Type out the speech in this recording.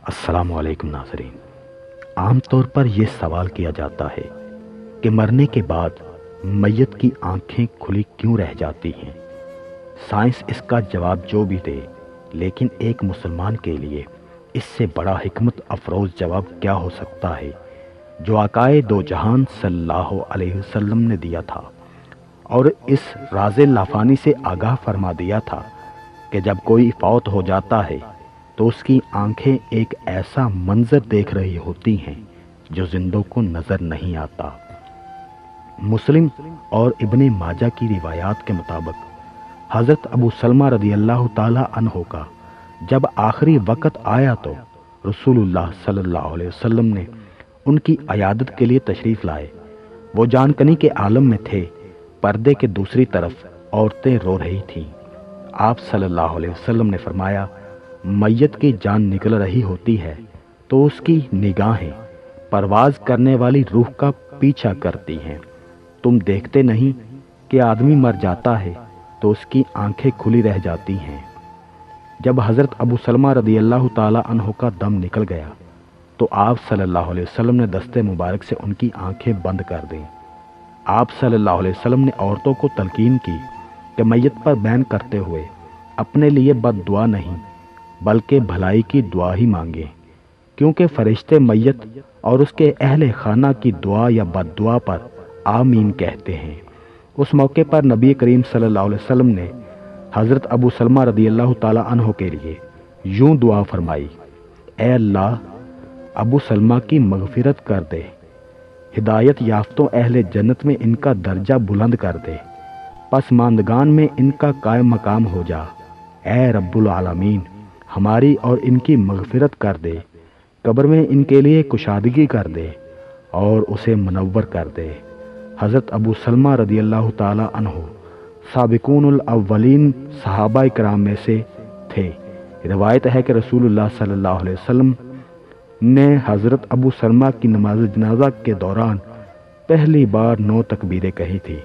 السلام علیکم ناظرین۔ عام طور پر یہ سوال کیا جاتا ہے کہ مرنے کے بعد میت کی آنکھیں کھلی کیوں رہ جاتی ہیں۔ سائنس اس کا جواب جو بھی دے، لیکن ایک مسلمان کے لیے اس سے بڑا حکمت افروز جواب کیا ہو سکتا ہے جو آقائے دو جہان صلی اللہ علیہ وسلم نے دیا تھا، اور اس راز لافانی سے آگاہ فرما دیا تھا کہ جب کوئی فوت ہو جاتا ہے تو اس کی آنکھیں ایک ایسا منظر دیکھ رہی ہوتی ہیں جو زندوں کو نظر نہیں آتا۔ مسلم اور ابن ماجہ کی روایات کے مطابق حضرت ابو سلمہ رضی اللہ تعالی عنہ کا جب آخری وقت آیا تو رسول اللہ صلی اللہ علیہ وسلم نے ان کی عیادت کے لیے تشریف لائے۔ وہ جان کنی کے عالم میں تھے۔ پردے کے دوسری طرف عورتیں رو رہی تھیں۔ آپ صلی اللہ علیہ وسلم نے فرمایا، میت کی جان نکل رہی ہوتی ہے تو اس کی نگاہیں پرواز کرنے والی روح کا پیچھا کرتی ہیں۔ تم دیکھتے نہیں کہ آدمی مر جاتا ہے تو اس کی آنکھیں کھلی رہ جاتی ہیں۔ جب حضرت ابو سلمہ رضی اللہ تعالی عنہ کا دم نکل گیا تو آپ صلی اللہ علیہ وسلم نے دستے مبارک سے ان کی آنکھیں بند کر دیں۔ آپ صلی اللہ علیہ وسلم نے عورتوں کو تلقین کی کہ میت پر بیان کرتے ہوئے اپنے لیے بد دعا نہیں بلکہ بھلائی کی دعا ہی مانگیں، کیونکہ فرشتے میت اور اس کے اہل خانہ کی دعا یا بد دعا پر آمین کہتے ہیں۔ اس موقع پر نبی کریم صلی اللہ علیہ وسلم نے حضرت ابو سلمہ رضی اللہ تعالی عنہ کے لیے یوں دعا فرمائی، اے اللہ ابو سلمہ کی مغفرت کر دے، ہدایت یافتوں اہل جنت میں ان کا درجہ بلند کر دے، پسماندگان میں ان کا قائم مقام ہو جا، اے رب العالمین ہماری اور ان کی مغفرت کر دے، قبر میں ان کے لیے کشادگی کر دے اور اسے منور کر دے۔ حضرت ابو سلمہ رضی اللہ تعالی عنہ سابقون الاولین صحابہ کرام میں سے تھے۔ روایت ہے کہ رسول اللہ صلی اللہ علیہ وسلم نے حضرت ابو سلمہ کی نماز جنازہ کے دوران پہلی بار 9 تکبیریں کہی تھی۔